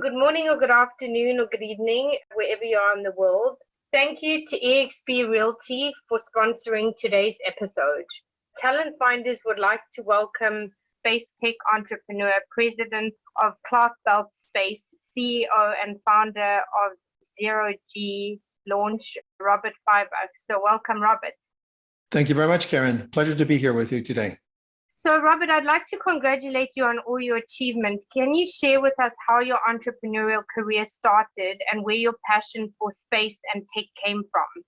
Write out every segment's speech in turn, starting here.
Good morning or good afternoon or good evening, wherever you are in the world. Thank you to eXp Realty for sponsoring today's episode. Talent Finders would like to welcome Space Tech Entrepreneur, President of Clark Belt Space, CEO and founder of Zero G Launch, Robert Feierbach. So welcome, Robert. Thank you very much, Karen. Pleasure to be here with you today. So, Robert, I'd like to congratulate you on all your achievements. Can you share with us how your entrepreneurial career started and where your passion for space and tech came from?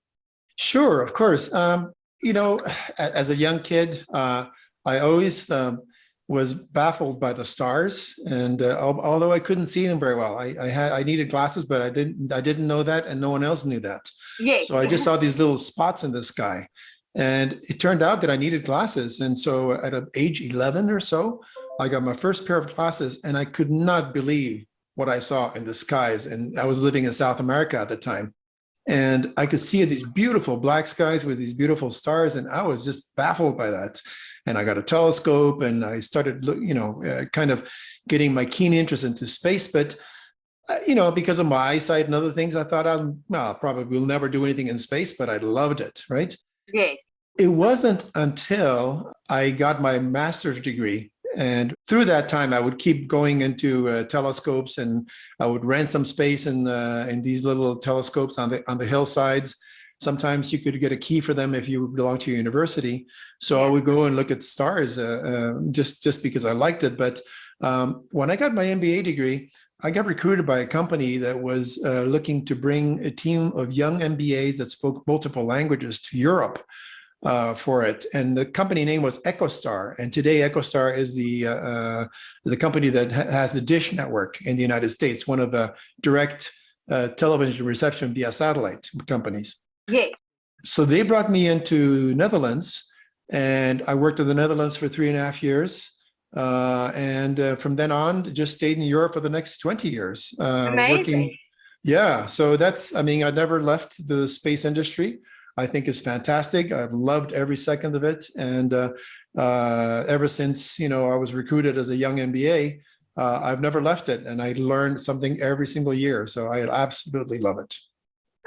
Sure, of course. As a young kid, I always was baffled by the stars, and although I couldn't see them very well, I needed glasses, but I didn't know that, and no one else knew that. Yes. So I just saw these little spots in the sky. And it turned out that I needed glasses. And so at age 11 or so, I got my first pair of glasses, and I could not believe what I saw in the skies. And I was living in South America at the time. And I could see these beautiful black skies with these beautiful stars. And I was just baffled by that. And I got a telescope, and I started, kind of getting my keen interest into space. But because of my eyesight and other things, I thought I probably will never do anything in space, but I loved it, right? Yes. It wasn't until I got my master's degree, and through that time, I would keep going into telescopes, and I would rent some space in these little telescopes on the hillsides. Sometimes you could get a key for them if you belong to a university. So I would go and look at stars just because I liked it. But when I got my MBA degree, I got recruited by a company that was looking to bring a team of young MBAs that spoke multiple languages to Europe for it. And the company name was Ecostar. And today Ecostar is the company that has the Dish network in the United States, one of the direct television reception via satellite companies. Yes. So they brought me into Netherlands, and I worked in the Netherlands for 3.5 years. From then on, just stayed in Europe for the next 20 years. Amazing. Yeah, so I never left the space industry. I think it's fantastic. I've loved every second of it. And ever since, I was recruited as a young MBA, I've never left it. And I learned something every single year. So I absolutely love it.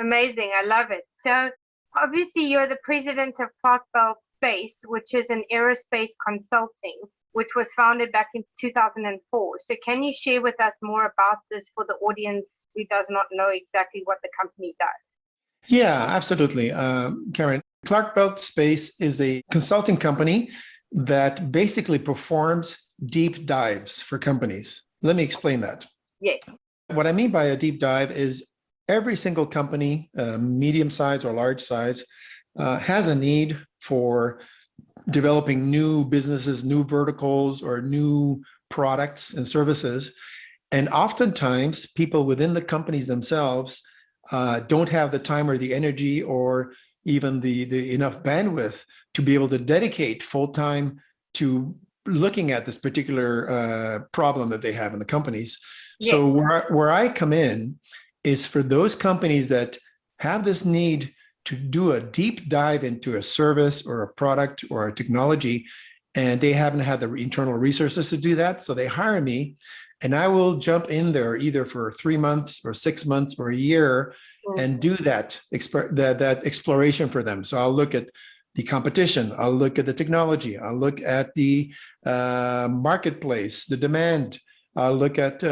Amazing. I love it. So obviously you're the president of Clark Belt Space, which is an aerospace consulting, which was founded back in 2004. So can you share with us more about this for the audience who does not know exactly what the company does? Yeah, absolutely. Karen, Clark Belt Space is a consulting company that basically performs deep dives for companies. Let me explain that. Yes. What I mean by a deep dive is every single company, medium size or large size, has a need for developing new businesses, new verticals, or new products and services. And oftentimes people within the companies themselves don't have the time or the energy or even the enough bandwidth to be able to dedicate full time to looking at this particular problem that they have in the companies. Yes. So where I come in is for those companies that have this need to do a deep dive into a service or a product or a technology, and they haven't had the internal resources to do that. So they hire me, and I will jump in there either for 3 months or 6 months or a year and do that exploration for them. So I'll look at the competition, I'll look at the technology, I'll look at the marketplace, the demand, I'll look at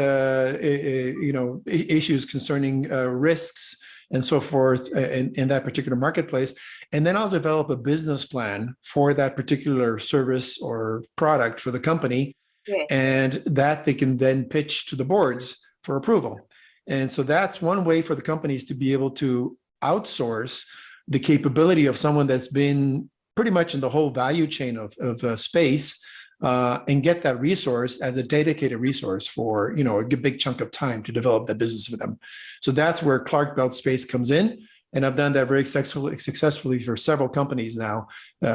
issues concerning risks and so forth in that particular marketplace. And then I'll develop a business plan for that particular service or product for the company. Yes. And that they can then pitch to the boards for approval. And so that's one way for the companies to be able to outsource the capability of someone that's been pretty much in the whole value chain of space and get that resource as a dedicated resource for, a big chunk of time to develop that business for them. So that's where Clark Belt Space comes in. And I've done that very successfully for several companies now,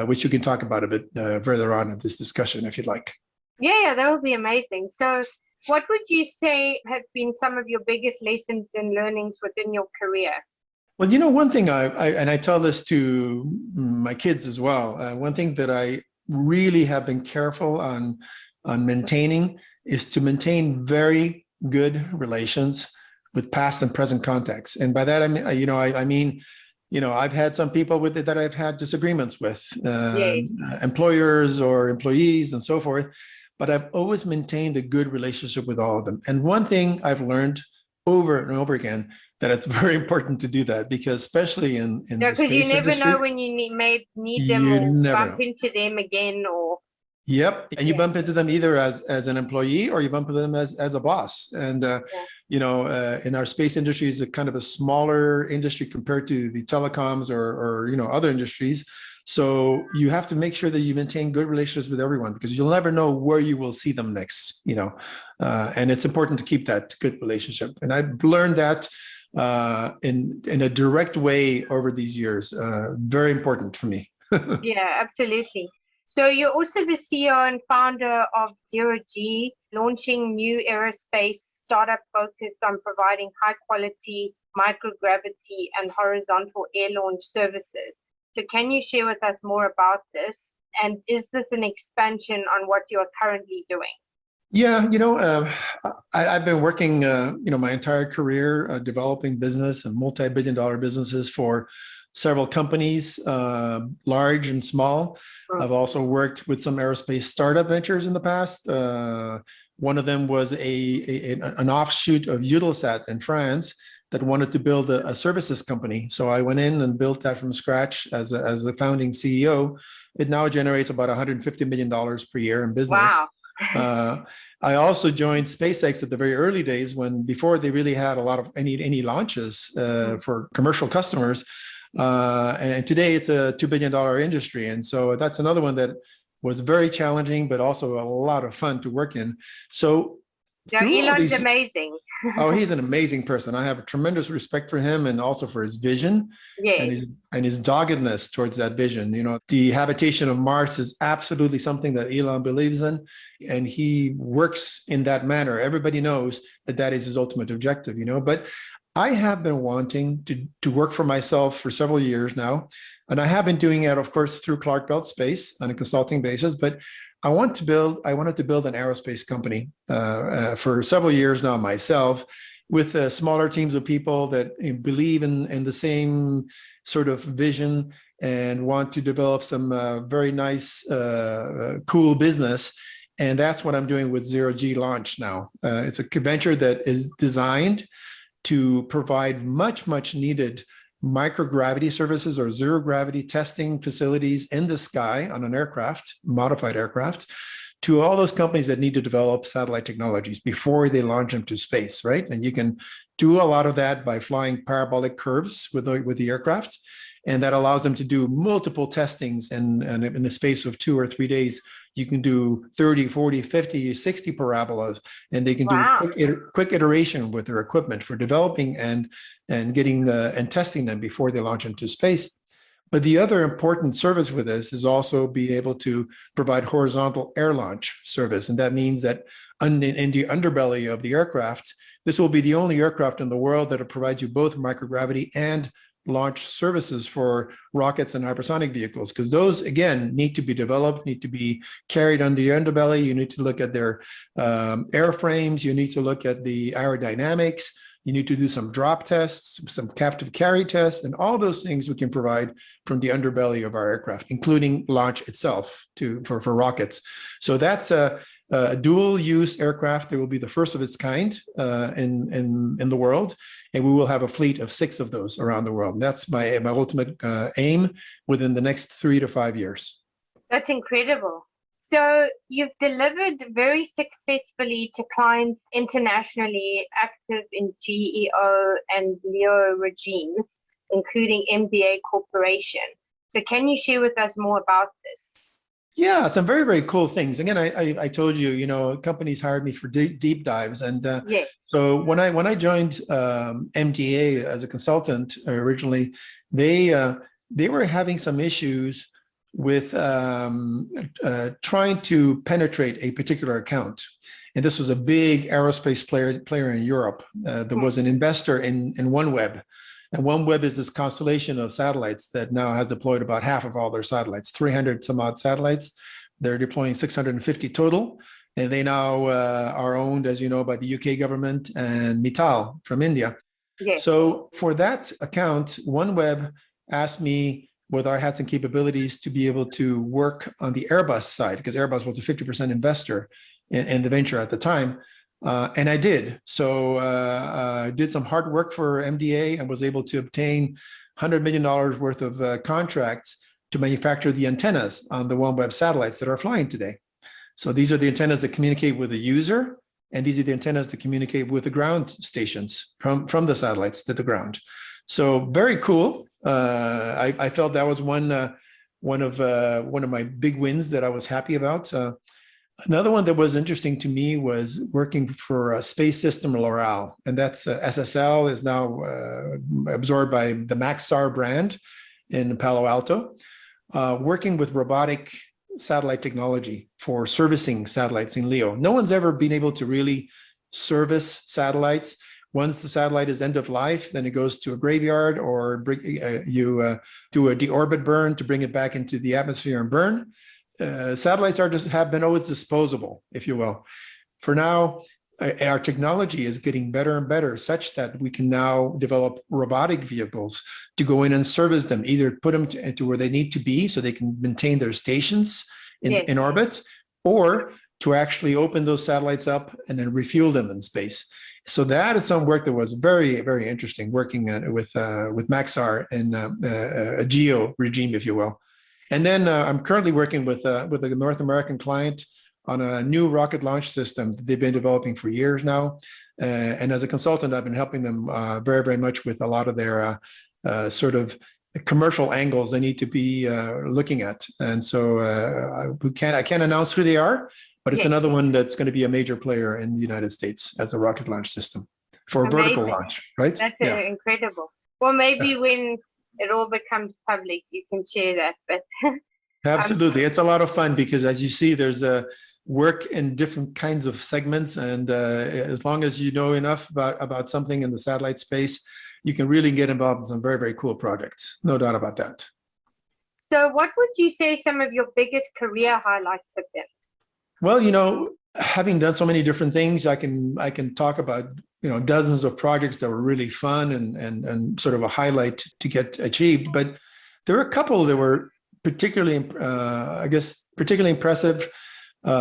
which you can talk about a bit further on in this discussion, if you'd like. Yeah, that would be amazing. So what would you say have been some of your biggest lessons and learnings within your career? Well, one thing I tell this to my kids as well. One thing that I really have been careful on maintaining is to maintain very good relations with past and present contacts. And by that, I mean, I mean, I've had some people with it that I've had disagreements with, Yes. employers or employees and so forth, but I've always maintained a good relationship with all of them. And one thing I've learned over and over again, that it's very important to do that, because especially in No, the because you space never industry, know when you may need them you or never bump know. into them again, or Yep. And you yeah, bump into them either as an employee, or you bump into them as a boss. And, yeah. in our space industry is a kind of a smaller industry compared to the telecoms or other industries. So you have to make sure that you maintain good relations with everyone, because you'll never know where you will see them next, and it's important to keep that good relationship. And I've learned that in a direct way over these years. Very important for me. Yeah, absolutely. So you're also the CEO and founder of Zero G, launching new aerospace startup focused on providing high quality microgravity and horizontal air launch services. So can you share with us more about this? And is this an expansion on what you're currently doing? Yeah, I've been working, my entire career developing business and multi-billion-dollar businesses for several companies, large and small. I've also worked with some aerospace startup ventures in the past. One of them was an offshoot of Eutelsat in France that wanted to build a services company. So I went in and built that from scratch as a founding CEO. It now generates about $150 million per year in business. Wow. I also joined SpaceX at the very early days, before they really had a lot of any launches for commercial customers. And today it's a $2 billion industry. And so that's another one that was very challenging, but also a lot of fun to work in. So Yeah, Elon's amazing. Oh, he's an amazing person. I have a tremendous respect for him, and also for his vision, Yes. and his doggedness towards that vision. The habitation of Mars is absolutely something that Elon believes in, and he works in that manner. Everybody knows that is his ultimate objective, but I have been wanting to work for myself for several years now. And I have been doing it, of course, through Clark Belt Space on a consulting basis, but I wanted to build an aerospace company for several years now myself, with smaller teams of people that believe in the same sort of vision and want to develop some very nice, cool business. And that's what I'm doing with Zero G Launch now. It's a venture that is designed to provide much needed microgravity services or zero gravity testing facilities in the sky on an aircraft, modified aircraft, to all those companies that need to develop satellite technologies before they launch them to space, right? And you can do a lot of that by flying parabolic curves with the aircraft. And that allows them to do multiple testings, and in the space of 2 or 3 days, you can do 30, 40, 50, 60 parabolas, and they can do quick iteration with their equipment for developing and getting and testing them before they launch into space. But the other important service with this is also being able to provide horizontal air launch service. And that means that in the underbelly of the aircraft, this will be the only aircraft in the world that will provide you both microgravity and launch services for rockets and hypersonic vehicles, because those, again, need to be developed, need to be carried under the underbelly. You need to look at their airframes. You need to look at the aerodynamics. You need to do some drop tests, some captive carry tests, and all those things we can provide from the underbelly of our aircraft, including launch itself for rockets. So that's a dual-use aircraft that will be the first of its kind in the world, and we will have a fleet of 6 of those around the world. And that's my ultimate aim within the next 3 to 5 years. That's incredible. So you've delivered very successfully to clients internationally active in GEO and LEO regimes, including MBA Corporation. So can you share with us more about this? Yeah, some very cool things. Again, I told you, companies hired me for deep dives, and yes. So when I joined MDA as a consultant originally, they were having some issues with trying to penetrate a particular account, and this was a big aerospace player in Europe. There was an investor in OneWeb. And OneWeb is this constellation of satellites that now has deployed about half of all their satellites, 300 some odd satellites. They're deploying 650 total. And they now are owned, as you know, by the UK government and Mittal from India. Yes. So for that account, OneWeb asked me whether I had some capabilities to be able to work on the Airbus side, because Airbus was a 50% investor in the venture at the time. And I did. So I did some hard work for MDA and was able to obtain $100 million worth of contracts to manufacture the antennas on the OneWeb satellites that are flying today. So these are the antennas that communicate with the user, and these are the antennas that communicate with the ground stations from the satellites to the ground. So very cool. I felt that was one of my big wins that I was happy about. Another one that was interesting to me was working for Space System L'Oreal, and that's SSL is now absorbed by the Maxar brand in Palo Alto, working with robotic satellite technology for servicing satellites in LEO. No one's ever been able to really service satellites. Once the satellite is end of life, then it goes to a graveyard, or you do a deorbit burn to bring it back into the atmosphere and burn. Satellites have been always disposable, if you will. For now, our technology is getting better and better, such that we can now develop robotic vehicles to go in and service them, either put them to where they need to be so they can maintain their stations in orbit, or to actually open those satellites up and then refuel them in space. So that is some work that was very, very interesting, working with Maxar in a geo regime, if you will. And then I'm currently working with a North American client on a new rocket launch system that they've been developing for years now. And as a consultant, I've been helping them very, very much with a lot of their sort of commercial angles they need to be looking at. And so I can't announce who they are, but it's another one that's going to be a major player in the United States as a rocket launch system for vertical launch, right? That's incredible. Well, maybe when it all becomes public, you can share that. But absolutely, it's a lot of fun because, as you see, there's a work in different kinds of segments, and as long as you know enough about something in the satellite space, you can really get involved in some very, very cool projects. No doubt about that. So what would you say some of your biggest career highlights have been? Well, having done so many different things, I can talk about dozens of projects that were really fun and sort of a highlight to get achieved. But there were a couple that were particularly impressive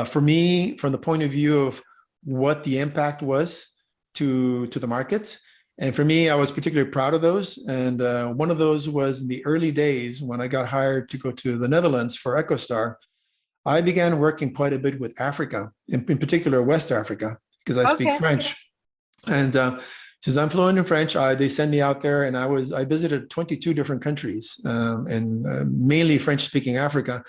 for me from the point of view of what the impact was to the market. And for me, I was particularly proud of those. And one of those was in the early days when I got hired to go to the Netherlands for Ecostar. I began working quite a bit with Africa, in particular West Africa, because I speak French. And since I'm fluent in French, they sent me out there, and I visited 22 different countries, and mainly French-speaking Africa.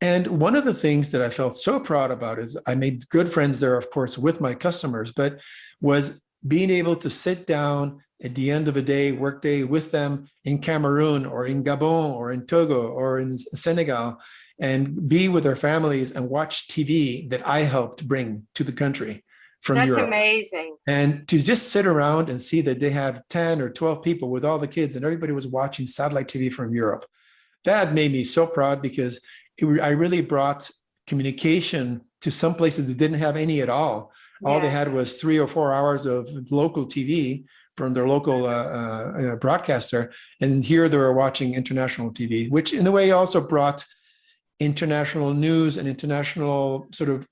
And one of the things that I felt so proud about is I made good friends there, of course, with my customers, but was being able to sit down at the end of a day, workday, with them in Cameroon or in Gabon or in Togo or in Senegal, and be with their families and watch TV that I helped bring to the country from Europe. That's amazing. And to just sit around and see that they had 10 or 12 people with all the kids and everybody was watching satellite TV from Europe. That made me so proud because I really brought communication to some places that didn't have any at all. All they had was 3 or 4 hours of local TV from their local broadcaster. And here they were watching international TV, which in a way also brought international news and international sort of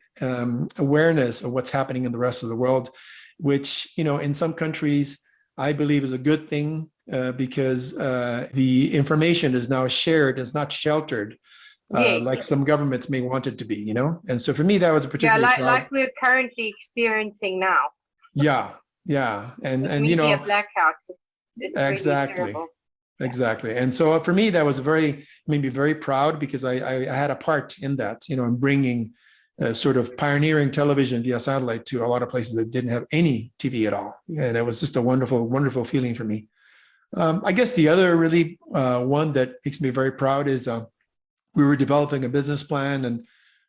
awareness of what's happening in the rest of the world, which, in some countries, I believe is a good thing because the information is now shared, it's not sheltered. Like some governments may want it to be, And so for me, that was a particular like we're currently experiencing now. Yeah. And media blackouts. It's exactly. Really terrible. Exactly. And so for me, that was made me very proud because I had a part in that, in bringing sort of pioneering television via satellite to a lot of places that didn't have any TV at all. And it was just a wonderful, wonderful feeling for me. I guess the other really one that makes me very proud is we were developing a business plan and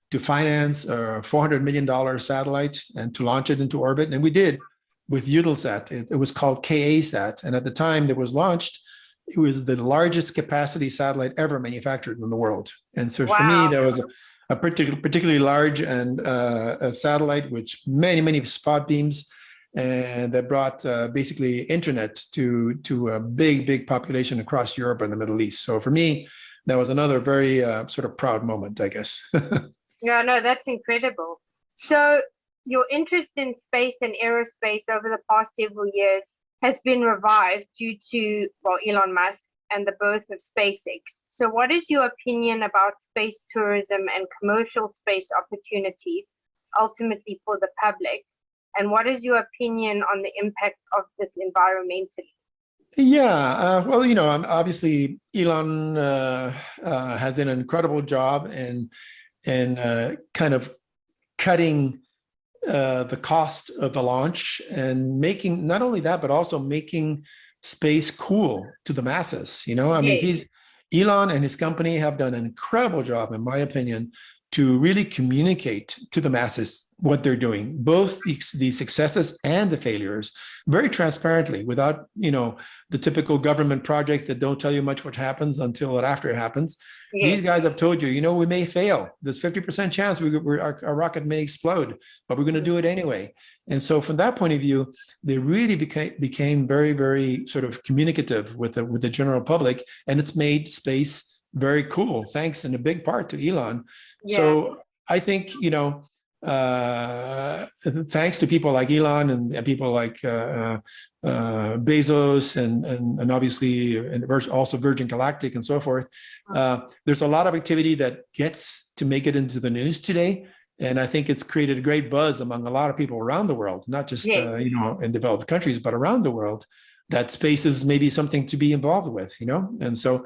to finance a $400 million satellite and to launch it into orbit. And we did with Eutelsat. It was called KA-SAT. And at the time that was launched, it was the largest capacity satellite ever manufactured in the world. And so for me, that was a particularly large and a satellite, which many spot beams, and that brought basically internet to a big population across Europe and the Middle East. So for me, that was another very sort of proud moment, I guess. Yeah, no, that's incredible. So your interest in space and aerospace over the past several years has been revived due to, well, Elon Musk and the birth of SpaceX. So what is your opinion about space tourism and commercial space opportunities ultimately for the public? And what is your opinion on the impact of this environmentally? Yeah, well, obviously Elon has an incredible job in kind of cutting the cost of the launch and making not only that, but also making space cool to the masses. I mean, Elon and his company have done an incredible job, in my opinion, to really communicate to the masses what they're doing, both the successes and the failures, very transparently, without the typical government projects that don't tell you much what happens until after it happens. These guys have told you, we may fail. There's 50% chance our rocket may explode, but we're going to do it anyway. And so from that point of view, they really became very sort of communicative with the general public, and it's made space very cool, thanks in a big part to Elon. Yeah. So I think, thanks to people like Elon and people like Bezos and obviously and also Virgin Galactic and so forth, there's a lot of activity that gets to make it into the news today. And I think it's created a great buzz among a lot of people around the world, not just, in developed countries, but around the world, that space is maybe something to be involved with, And so,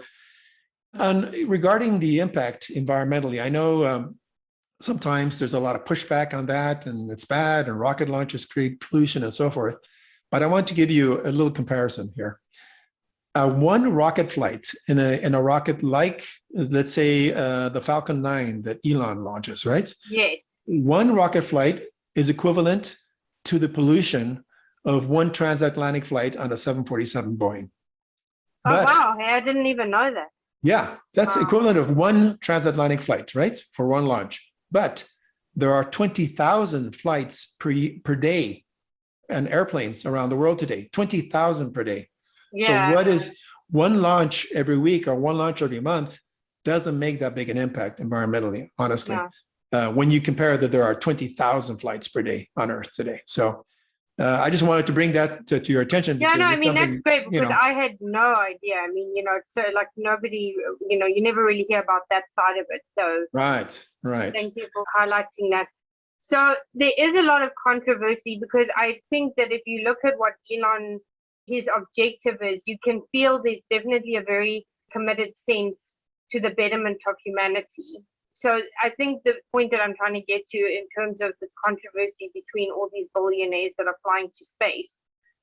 and regarding the impact environmentally, I know sometimes there's a lot of pushback on that, and it's bad, and rocket launches create pollution and so forth. But I want to give you a little comparison here. One rocket flight in a rocket like, let's say, the Falcon 9 that Elon launches, right? Yes. One rocket flight is equivalent to the pollution of one transatlantic flight on a 747 Boeing. Oh, wow. I didn't even know that. Yeah, that's equivalent of one transatlantic flight, right? For one launch. But there are 20,000 flights per day and airplanes around the world today, 20,000 per day. Yeah. So what is one launch every week or one launch every month doesn't make that big an impact environmentally, honestly, when you compare that there are 20,000 flights per day on Earth today. So I just wanted to bring that to your attention. Yeah, no, I mean, that's great because I had no idea. I mean, so like nobody, you never really hear about that side of it. So right. Thank you for highlighting that. So there is a lot of controversy because I think that if you look at what Elon, his objective is, you can feel there's definitely a very committed sense to the betterment of humanity. So I think the point that I'm trying to get to in terms of this controversy between all these billionaires that are flying to space.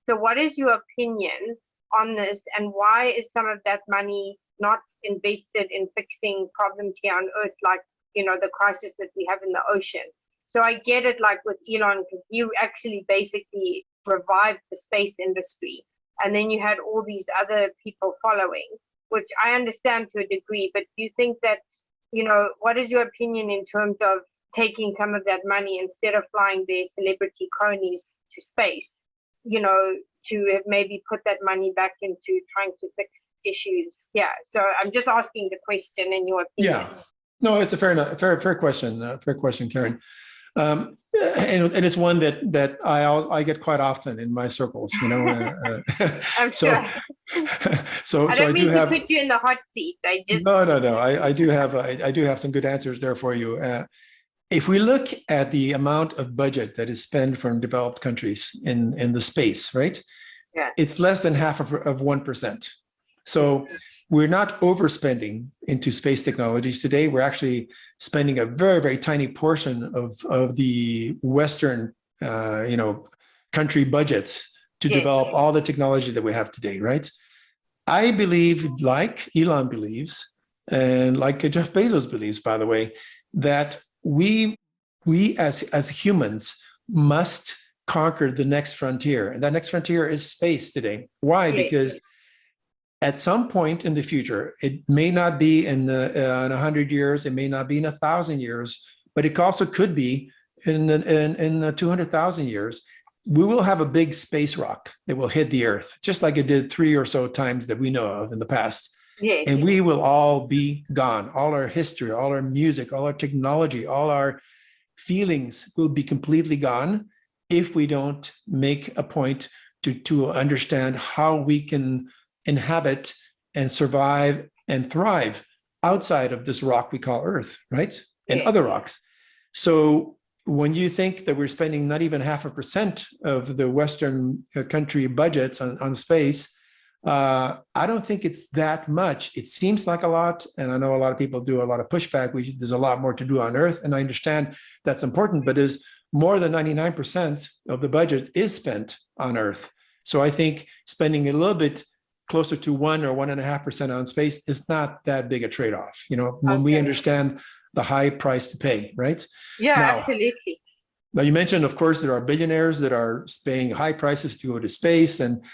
So what is your opinion on this, and why is some of that money not invested in fixing problems here on Earth, like, the crisis that we have in the ocean? So I get it, like with Elon, because he actually basically revived the space industry. And then you had all these other people following, which I understand to a degree. But do you think that, what is your opinion in terms of taking some of that money instead of flying their celebrity cronies to space, to maybe put that money back into trying to fix issues? Yeah. So I'm just asking the question in your opinion. Yeah. No, it's a fair question, Karen. And it's one that I get quite often in my circles, I'm sure. So I don't mean to put you in the hot seat. No. I do have some good answers there for you. If we look at the amount of budget that is spent from developed countries in the space, right? Yeah. It's less than half of 1%. So we're not overspending into space technologies today. We're actually spending a very tiny portion of the Western, country budgets to develop all the technology that we have today, right? I believe, like Elon believes, and like Jeff Bezos believes, by the way, that we as humans must conquer the next frontier, and that next frontier is space today. Why? Because At some point in the future, it may not be in 100 years, it may not be in 1,000 years, but it also could be in 200,000 years. We will have a big space rock that will hit the Earth, just like it did 3 or so times that we know of in the past. Yes. And we will all be gone. All our history, all our music, all our technology, all our feelings will be completely gone if we don't make a point to understand how we can inhabit and survive and thrive outside of this rock we call Earth, right? And other rocks. So when you think that we're spending not even 0.5% of the Western country budgets on space, I don't think it's that much. It seems like a lot, and I know a lot of people do a lot of pushback. There's a lot more to do on Earth, and I understand that's important, but is more than 99% of the budget is spent on Earth. So I think spending a little bit closer to 1 or 1.5% on space is not that big a trade-off, when we understand the high price to pay, right? Yeah, now, absolutely. Now you mentioned, of course, there are billionaires that are paying high prices to go to space, and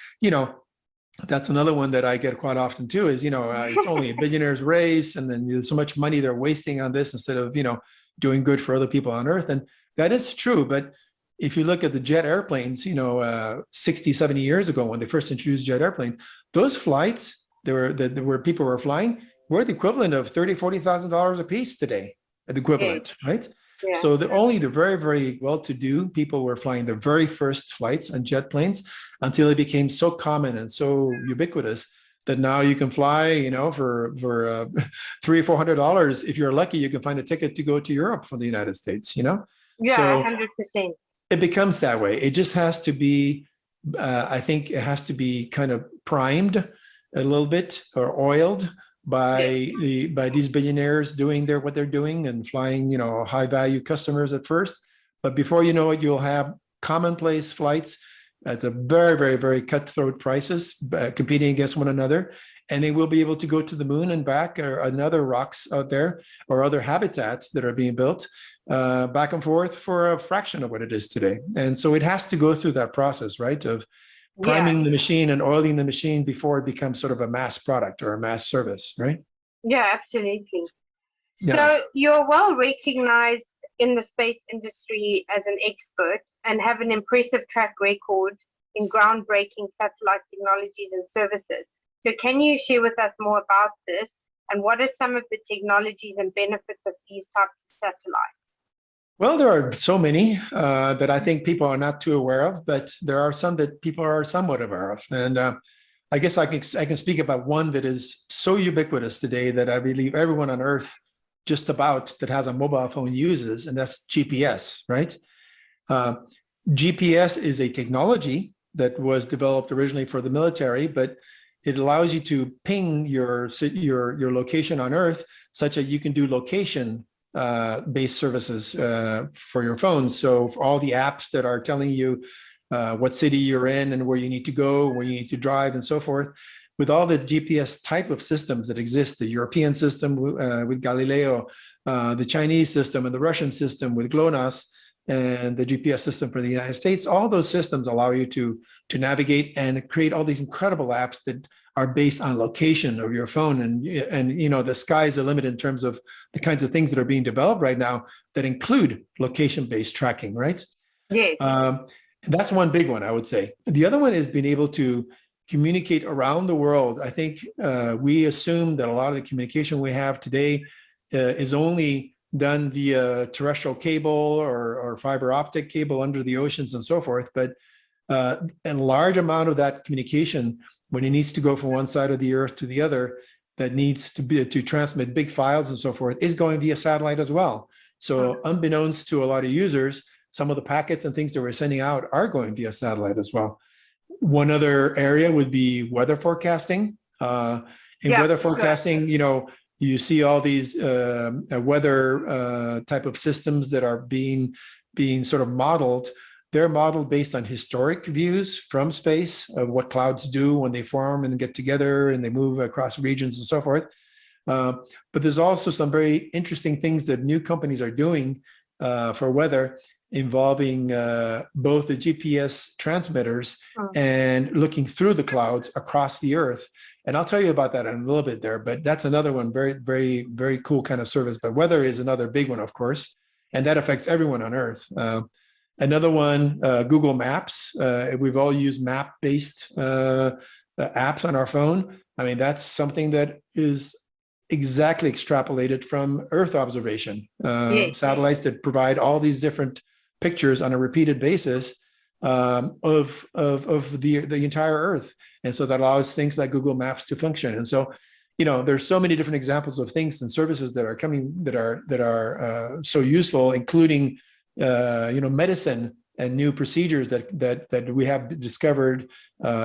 that's another one that I get quite often too. Is it's only a billionaire's race, and then there's so much money they're wasting on this instead of doing good for other people on Earth, and that is true. But if you look at the jet airplanes, 60, 70 years ago when they first introduced jet airplanes, those flights where people were flying were the equivalent of $30,000, $40,000 a piece today, the equivalent, right? Yeah. So only the very, very well-to-do people were flying their very first flights on jet planes until it became so common and so ubiquitous that now you can fly, for $300 or $400. If you're lucky, you can find a ticket to go to Europe from the United States, Yeah, so 100%. It becomes that way. It just has to be, I think it has to be kind of primed a little bit or oiled by these billionaires doing what they're doing and flying, high value customers at first. But before you know it, you'll have commonplace flights at the very, very, very cutthroat prices, competing against one another. And they will be able to go to the moon and back, or other rocks out there, or other habitats that are being built back and forth for a fraction of what it is today. And so it has to go through that process, right, of priming the machine and oiling the machine before it becomes sort of a mass product or a mass service, right? Yeah, absolutely. Yeah. So you're well recognized in the space industry as an expert and have an impressive track record in groundbreaking satellite technologies and services. So can you share with us more about this, and what are some of the technologies and benefits of these types of satellites? Well, there are so many that I think people are not too aware of, but there are some that people are somewhat aware of. And I guess I can speak about one that is so ubiquitous today that I believe everyone on Earth just about that has a mobile phone uses, and that's GPS, right? GPS is a technology that was developed originally for the military, but it allows you to ping your location on Earth such that you can do location based services for your phone. So for all the apps that are telling you what city you're in and where you need to go, where you need to drive and so forth, with all the GPS type of systems that exist, the European system with Galileo, the Chinese system and the Russian system with GLONASS, and the GPS system for the United States, all those systems allow you to navigate and create all these incredible apps that are based on location of your phone. And the sky's the limit in terms of the kinds of things that are being developed right now that include location-based tracking, right? Yes. That's one big one, I would say. The other one is being able to communicate around the world. I think we assume that a lot of the communication we have today is only done via terrestrial cable or fiber optic cable under the oceans and so forth. But a large amount of that communication, when it needs to go from one side of the Earth to the other, that needs to transmit big files and so forth, is going via satellite as well. So unbeknownst to a lot of users, some of the packets and things that we're sending out are going via satellite as well. One other area would be weather forecasting. Weather forecasting, you see all these weather type of systems that are being sort of modeled. They're modeled based on historic views from space of what clouds do when they form and get together and they move across regions and so forth. But there's also some very interesting things that new companies are doing for weather, involving both the GPS transmitters and looking through the clouds across the Earth And I'll tell you about that in a little bit there, but that's another one, very, very, very cool kind of service. But weather is another big one, of course, and that affects everyone on Earth. Another one, Google Maps. We've all used map-based apps on our phone. I mean, that's something that is exactly extrapolated from Earth observation. Yes. Satellites that provide all these different pictures on a repeated basis of the entire Earth. And so that allows things like Google Maps to function. And so, there's so many different examples of things and services that are coming that are so useful, including medicine and new procedures that we have discovered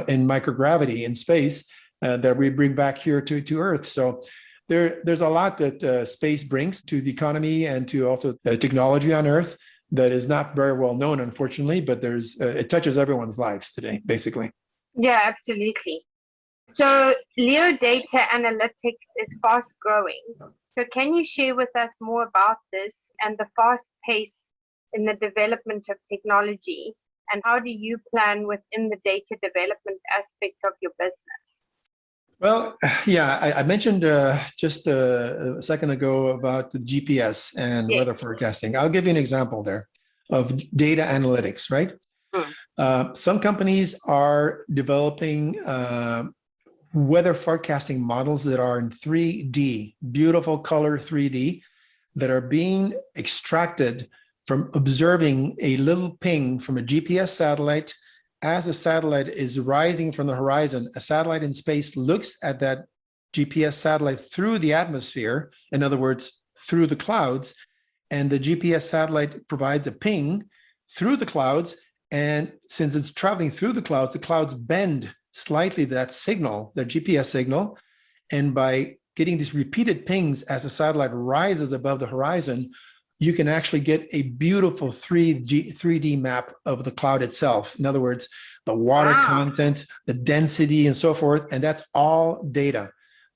in microgravity in space that we bring back here to Earth. So there's a lot that space brings to the economy and to also technology on Earth that is not very well known, unfortunately, but it touches everyone's lives today, basically. Yeah, absolutely. So Leo data analytics is fast growing. So can you share with us more about this and the fast pace in the development of technology, and how do you plan within the data development aspect of your business? Well, yeah, I mentioned just a second ago about the GPS and weather forecasting. I'll give you an example there of data analytics, right? Some companies are developing weather forecasting models that are in 3D, beautiful color 3D, that are being extracted from observing a little ping from a GPS satellite. As a satellite is rising from the horizon, a satellite in space looks at that GPS satellite through the atmosphere, in other words, through the clouds, and the GPS satellite provides a ping through the clouds. And since it's traveling through the clouds bend slightly that signal, the GPS signal. And by getting these repeated pings as the satellite rises above the horizon, you can actually get a beautiful 3D map of the cloud itself. In other words, the water content, the density, and so forth. And that's all data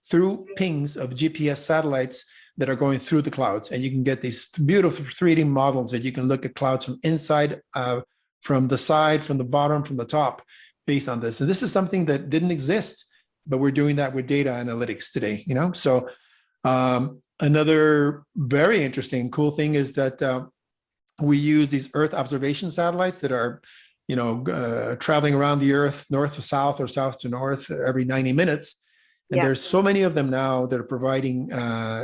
through pings of GPS satellites that are going through the clouds. And you can get these beautiful 3D models that you can look at clouds from inside, from the side, from the bottom, from the top, based on this. And this is something that didn't exist, but we're doing that with data analytics today, So another very interesting, cool thing is that we use these Earth observation satellites that are, traveling around the Earth, north to south or south to north every 90 minutes. And there's so many of them now that are providing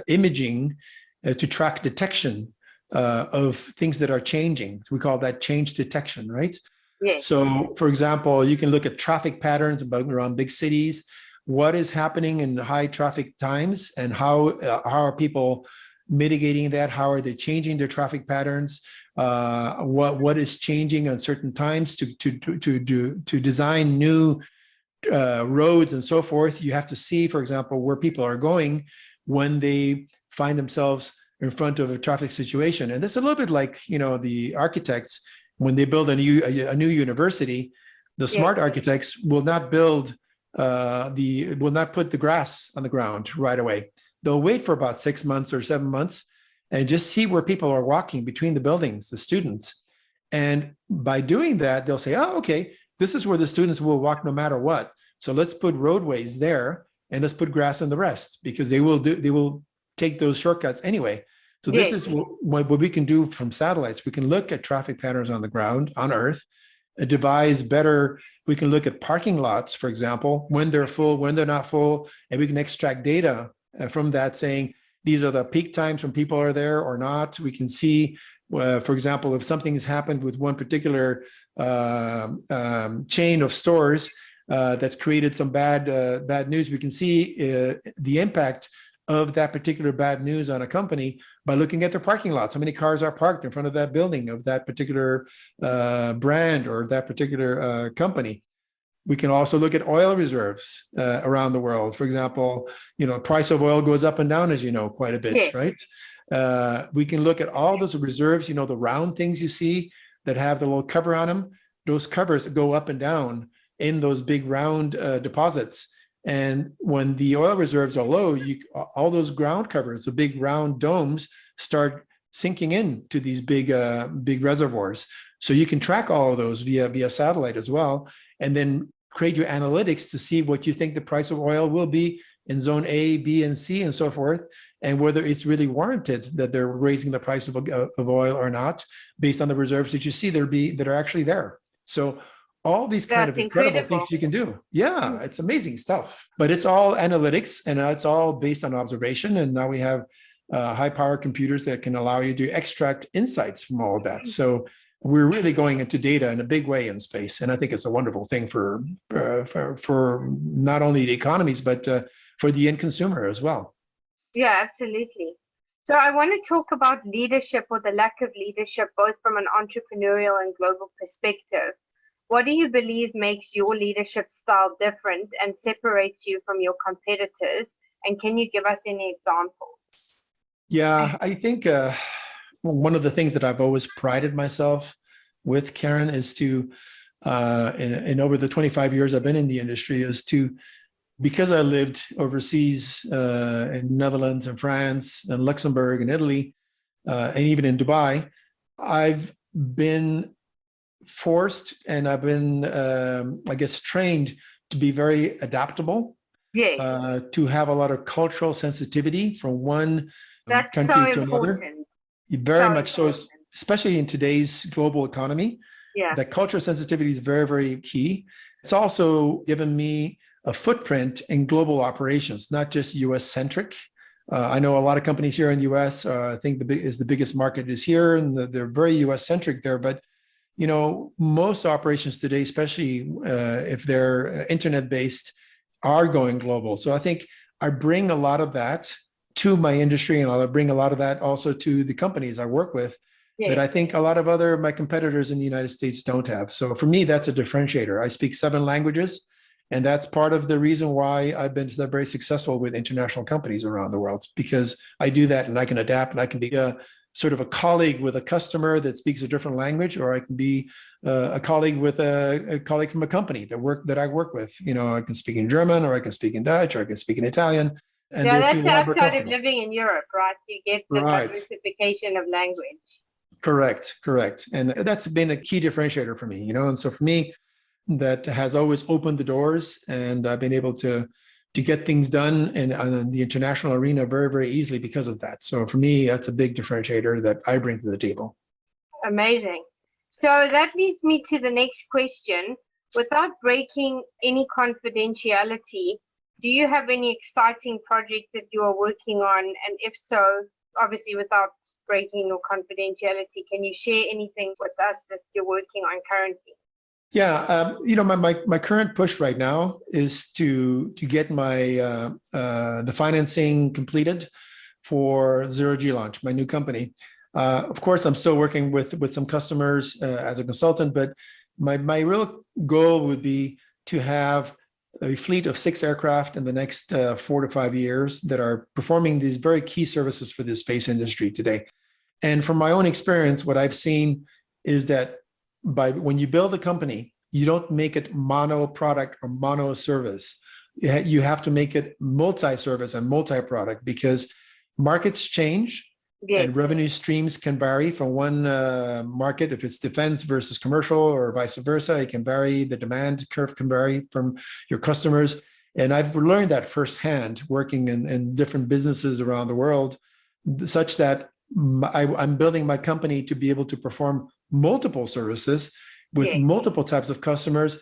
imaging to track detection of things that are changing. We call that change detection, right? Yes. So, for example, you can look at traffic patterns around big cities. What is happening in high traffic times, and how are people mitigating that? How are they changing their traffic patterns? What is changing on certain times to design new roads and so forth? You have to see, for example, where people are going when they find themselves in front of a traffic situation. And this is a little bit like, the architects, when they build a new university, the smart architects will not build will not put the grass on the ground right away. They'll wait for about 6 months or 7 months and just see where people are walking between the buildings, the students. And by doing that, they'll say, oh, okay, this is where the students will walk no matter what. So let's put roadways there and let's put grass in the rest, because they will take those shortcuts anyway. So this is what we can do from satellites. We can look at traffic patterns on the ground, on Earth, devise better. We can look at parking lots, for example, when they're full, when they're not full, and we can extract data from that, saying these are the peak times when people are there or not. We can see, for example, if something has happened with one particular chain of stores that's created some bad news, we can see the impact of that particular bad news on a company by looking at their parking lots. How many cars are parked in front of that building of that particular brand or that particular company? We can also look at oil reserves around the world. For example, price of oil goes up and down, as you know, quite a bit, right? We can look at all those reserves, the round things you see that have the little cover on them. Those covers go up and down in those big round deposits. And when the oil reserves are low, all those ground covers, the big round domes, start sinking into these big reservoirs. So you can track all of those via satellite as well, and then create your analytics to see what you think the price of oil will be in zone A, B, and C, and so forth, and whether it's really warranted that they're raising the price of oil or not, based on the reserves that you see that are actually there. So all these kind of incredible things you can do. Yeah, it's amazing stuff. But it's all analytics, and it's all based on observation. And now we have high power computers that can allow you to extract insights from all of that. So we're really going into data in a big way in space, and I think it's a wonderful thing for not only the economies but for the end consumer as well. Yeah, absolutely. So I want to talk about leadership, or the lack of leadership, both from an entrepreneurial and global perspective. What do you believe makes your leadership style different and separates you from your competitors? And can you give us any examples? Yeah, I think one of the things that I've always prided myself with, Karen, is to, and over the 25 years I've been in the industry, is to, because I lived overseas in Netherlands and France and Luxembourg and Italy, and even in Dubai, I've been forced and I've been, I guess, trained to be very adaptable, to have a lot of cultural sensitivity from one country to another. Very much so, especially in today's global economy. Yeah. That cultural sensitivity is very, very key. It's also given me a footprint in global operations, not just US centric. I know a lot of companies here in the US, I think the biggest market is here, and they're very US centric there. But most operations today, especially if they're internet based, are going global. So I think I bring a lot of that to my industry, and I'll bring a lot of that also to the companies I work with, that I think a lot of my competitors in the United States don't have. So for me, that's a differentiator. I speak 7 languages, and that's part of the reason why I've been very successful with international companies around the world, because I do that and I can adapt, and I can be sort of a colleague with a customer that speaks a different language, or I can be a colleague with a colleague from a company that I work with. I can speak in German, or I can speak in Dutch, or I can speak in Italian. And that's outside of living in Europe, right? You get the diversification of language. Correct. And that's been a key differentiator for me, and so for me, that has always opened the doors, and I've been able to get things done in the international arena very, very easily because of that. So for me, that's a big differentiator that I bring to the table. Amazing. So that leads me to the next question. Without breaking any confidentiality, do you have any exciting projects that you are working on? And if so, obviously without breaking your confidentiality, can you share anything with us that you're working on currently? Yeah, my current push right now is to get my the financing completed for Zero G Launch, my new company. Of course, I'm still working with some customers as a consultant, but my real goal would be to have a fleet of 6 aircraft in the next 4 to 5 years that are performing these very key services for the space industry today. And from my own experience, what I've seen is that when you build a company, you don't make it mono product or mono service. You have to make it multi-service and multi-product, because markets change. And revenue streams can vary from one market. If it's defense versus commercial or vice versa, it can vary. The demand curve can vary from your customers. And I've learned that firsthand working in different businesses around the world, such that I'm building my company to be able to perform multiple services with multiple types of customers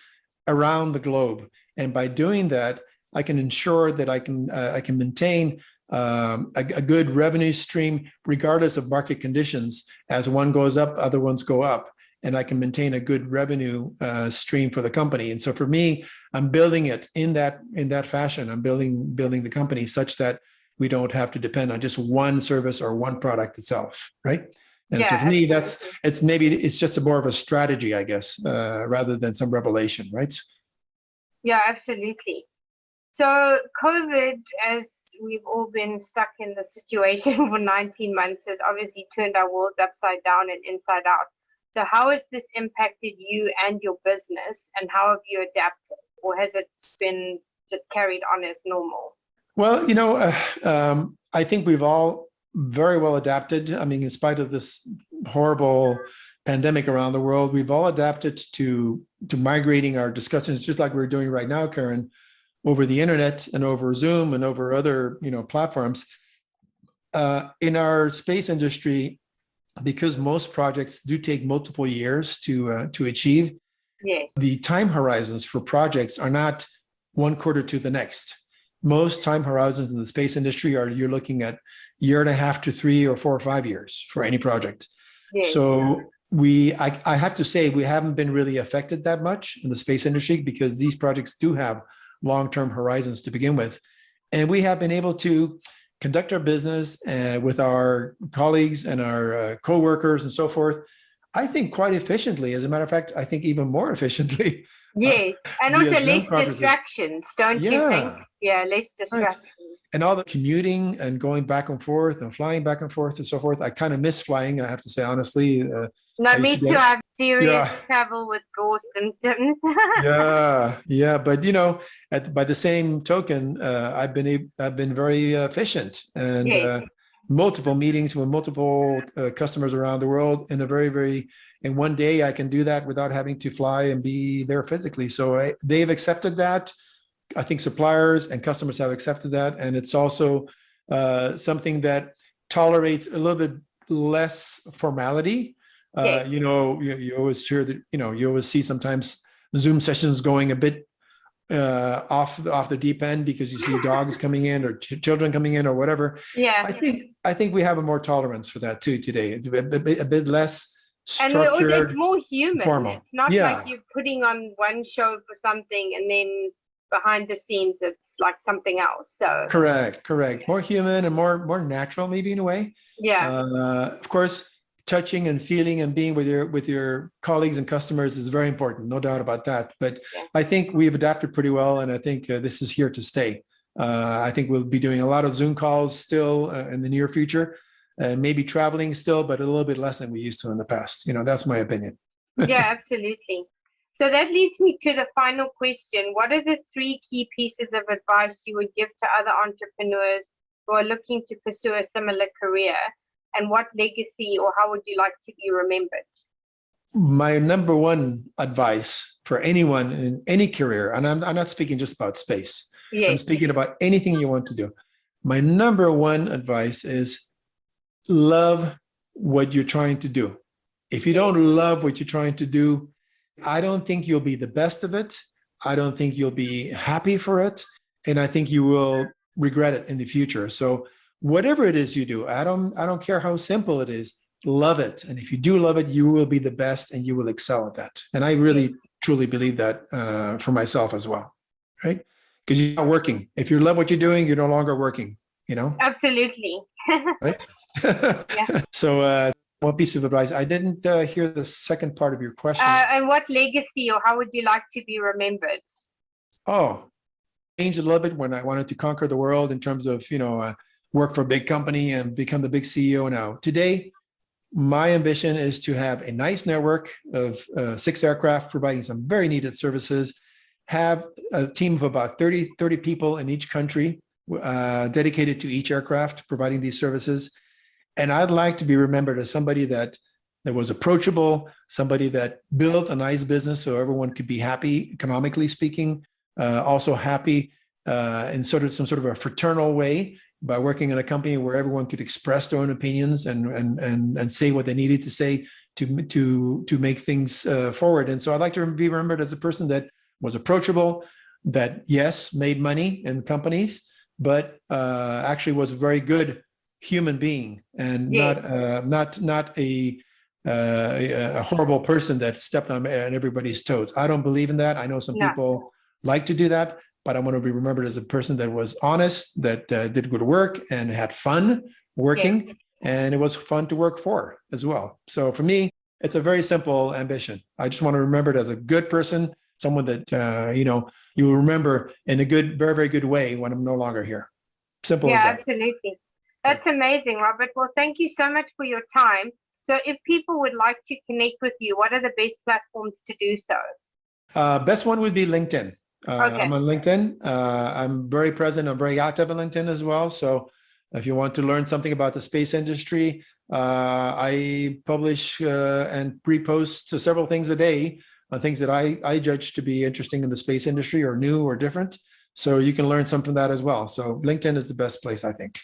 around the globe. And by doing that, I can ensure that I can maintain a good revenue stream regardless of market conditions. As one goes up, other ones go up, and I can maintain a good revenue stream for the company. And so for me, I'm building it in that fashion. I'm building the company such that we don't have to depend on just one service or one product itself, right? And so for me, it's just more of a strategy, I guess, rather than some revelation, right? Yeah, absolutely. So COVID, as we've all been stuck in the situation for 19 months, has obviously turned our world upside down and inside out. So how has this impacted you and your business, and how have you adapted, or has it been just carried on as normal? Well, I think we've all very well adapted. I mean, in spite of this horrible pandemic around the world, we've all adapted to migrating our discussions, just like we're doing right now, Karen, over the internet and over Zoom and over other platforms. In our space industry, because most projects do take multiple years to achieve, Yes. the time horizons for projects are not one quarter to the next. Most time horizons in the space industry you're looking at year and a half to 3 or 4 or 5 years for any project. Yes. So I have to say we haven't been really affected that much in the space industry because these projects do have long-term horizons to begin with. And we have been able to conduct our business with our colleagues and our co-workers and so forth, I think quite efficiently. As a matter of fact, I think even more efficiently. Yes, and via also Zoom less conferences. distractions, don't you think? Yeah. Yeah, less distractions. And all the commuting and going back and forth and flying back and forth and so forth. I kind of miss flying, I have to say, honestly. No, me too. I have serious Yeah. travel withdrawal symptoms. Yeah. But by the same token, I've been very efficient and Yes. multiple meetings with multiple customers around the world in one day. I can do that without having to fly and be there physically. So they've accepted that. I think suppliers and customers have accepted that, and it's also something that tolerates a little bit less formality. Yes. You always hear that, you always see sometimes Zoom sessions going a bit off the deep end because you see dogs coming in or children coming in or whatever. Yeah. I think we have a more tolerance for that too today, a bit less structured. And it's more human. Formal. It's not Yeah. like you're putting on one show for something and then behind the scenes it's like something else. So Correct. More human and more natural, maybe, in a way. yeah. Of course, touching and feeling and being with your colleagues and customers is very important, no doubt about that. But Yeah. I think we've adapted pretty well, and I think this is here to stay. I think we'll be doing a lot of Zoom calls still in the near future, and maybe traveling still, but a little bit less than we used to in the past. That's my opinion. Yeah, absolutely. So that leads me to the final question. What are the 3 key pieces of advice you would give to other entrepreneurs who are looking to pursue a similar career? And what legacy or how would you like to be remembered? My number one advice for anyone in any career, and I'm not speaking just about space. Yes. I'm speaking about anything you want to do. My number one advice is love what you're trying to do. If you don't love what you're trying to do, I don't think you'll be the best of it. I don't think you'll be happy for it. And I think you will regret it in the future. So whatever it is you do, I don't care how simple it is, love it. And if you do love it, you will be the best and you will excel at that. And I really, truly believe that for myself as well, right? Because you're not working. If you love what you're doing, you're no longer working, Absolutely. right? Yeah. So one piece of advice, I didn't hear the second part of your question. And what legacy or how would you like to be remembered? Oh, changed a little bit when I wanted to conquer the world in terms of, work for a big company and become the big CEO now. Today, my ambition is to have a nice network of 6 aircraft providing some very needed services, have a team of about 30 people in each country dedicated to each aircraft providing these services. And I'd like to be remembered as somebody that was approachable, somebody that built a nice business so everyone could be happy, economically speaking, also happy in some sort of a fraternal way by working in a company where everyone could express their own opinions and say what they needed to say to make things forward. And so I'd like to be remembered as a person that was approachable, that yes, made money in companies, but actually was a very good human being and Yes. not a horrible person that stepped on everybody's toes. I don't believe in that. I know some No. people like to do that, but I want to be remembered as a person that was honest, that did good work and had fun working. Yes. And it was fun to work for as well. So for me, it's a very simple ambition. I just want to remember it as a good person, someone that you will remember in a good, very, very good way when I'm no longer here. Simple as that. Absolutely. That's amazing, Robert. Well, thank you so much for your time. So if people would like to connect with you, what are the best platforms to do so? Best one would be LinkedIn. Okay. I'm on LinkedIn. I'm very present. I'm very active on LinkedIn as well. So if you want to learn something about the space industry, I publish and repost several things a day on things that I judge to be interesting in the space industry or new or different. So you can learn some from that as well. So LinkedIn is the best place, I think.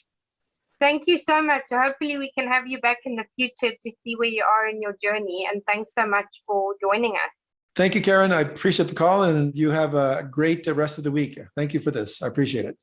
Thank you so much. Hopefully we can have you back in the future to see where you are in your journey. And thanks so much for joining us. Thank you, Karen. I appreciate the call, and you have a great rest of the week. Thank you for this. I appreciate it.